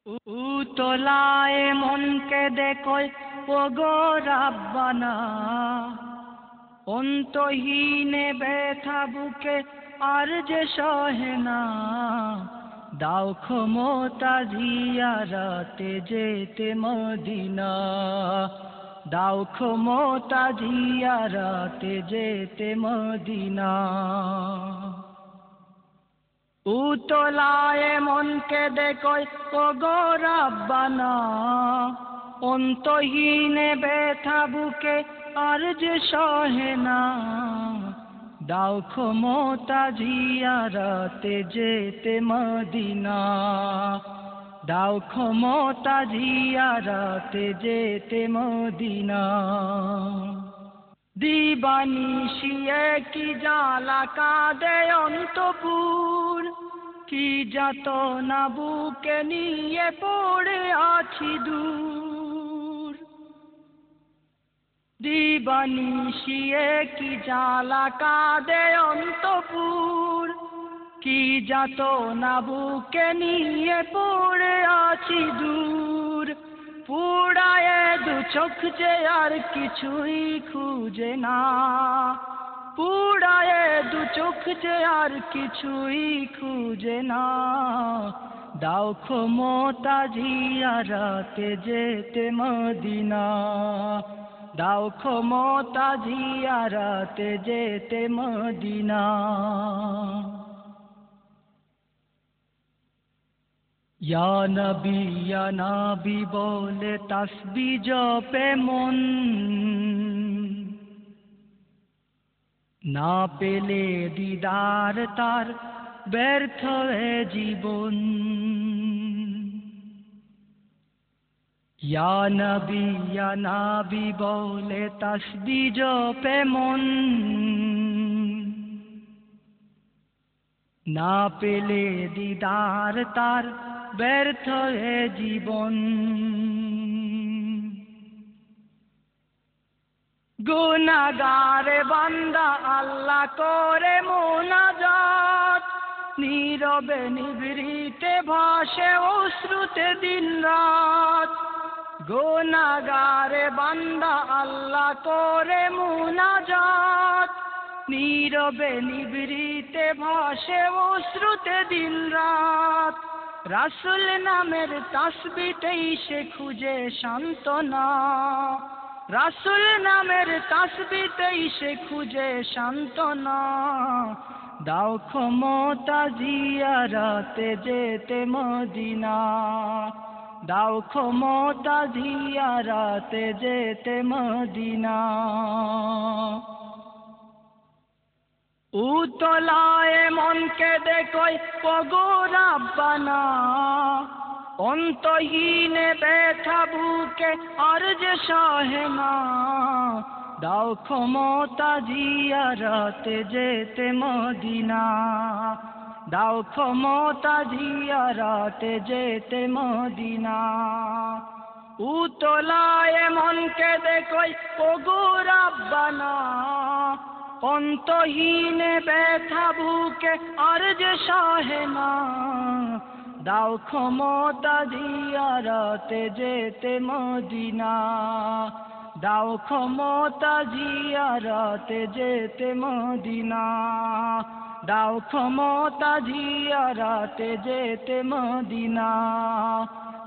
উতলায় মনকে দেখোই ওগো রাব্বানা, অন্তহীনে ব্যথা বুকে আর যে সহে না। দাও ক্ষমতা জিয়ারতে যেতে মদিনা, দাও ক্ষমতা জিয়ারতে যেতে মদিনা। উতলায় মনকে দেখোই ওগো রাব্বানা, অন্তহীনে ব্যথা বুকে আর যে সহে না। দাও ক্ষমতা জিয়ারতে যেতে মদিনা, দাও ক্ষমতা জিয়ারতে যেতে মদিনা। দিবানিশিয়ে কি জ্বালা কাঁদে অন্তপুর, কি যাতনা বুকে নিয়ে পড়ে আছি দূর। দিবানিশিয়ে কি জ্বালা কাঁদে অন্তপুর, কি যাতনা বুকে নিয়ে পড়ে আছি দূর। পুড়ায়ে দু চোখ যে আর কিছুই খুঁজে না, পুড়ায়ে দু চোখ যে আর কিছুই খুঁজে না। দাও ক্ষমতা জিয়ারতে যেতে মদিনা, দাও ক্ষমতা জিয়ারতে যেতে মদিনা। ইয়া নবী বলে তাসবিহ জপে মন, না পেলে দিদার তার ব্যর্থ এ জীবন। ইয়া নবী বলে তাসবিহ জপে মন, না পেলে দিদার তার ব্যর্থ এ জীবন। গুনাহগার বান্দা আল্লাহ করে মুনাজাত, নীরবে নিভৃতে ভাসে অশ্রুতে দিন রাত। গুনাহগার বান্দা আল্লাহ করে মুনাজাত, নীরবে নিভৃতে ভাসে অশ্রুতে দিন রাত। রাসূল নামের তাসবিহতেই সে খুঁজে সান্ত্বনা, রাসূল নামের তাসবিহতেই সে খুঁজে সান্ত্বনা। দাও ক্ষমতা জিয়ারতে যেতে মদিনা, দাও ক্ষমতা জিয়ারতে যেতে মদিনা। উতলায় মনকে দেখোই ওগো রাব্বানা, অন্তহীনে ব্যথা বুকে আর যে সহে না। দাও ক্ষমতা জিয়ারতে যেতে মদিনা, দাও ক্ষমতা জিয়ারতে যেতে মদিনা। উতলায় মনকে দেখোই ওগো রাব্বানা, অন্তহীনে ব্যথা বুকে আর যে সহে না। দাও ক্ষমতা জিয়ারতে যেতে মদিনা, দাও ক্ষমতা জিয়ারতে যেতে মদিনা, দাও ক্ষমতা জিয়ারতে যেতে মদিনা,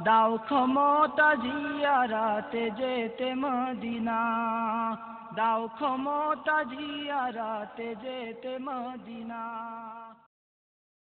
দাও ক্ষমতা জিয়ারতে যেতে মদিনা, দাও ক্ষমতা জিয়ারতে যেতে মদিনা।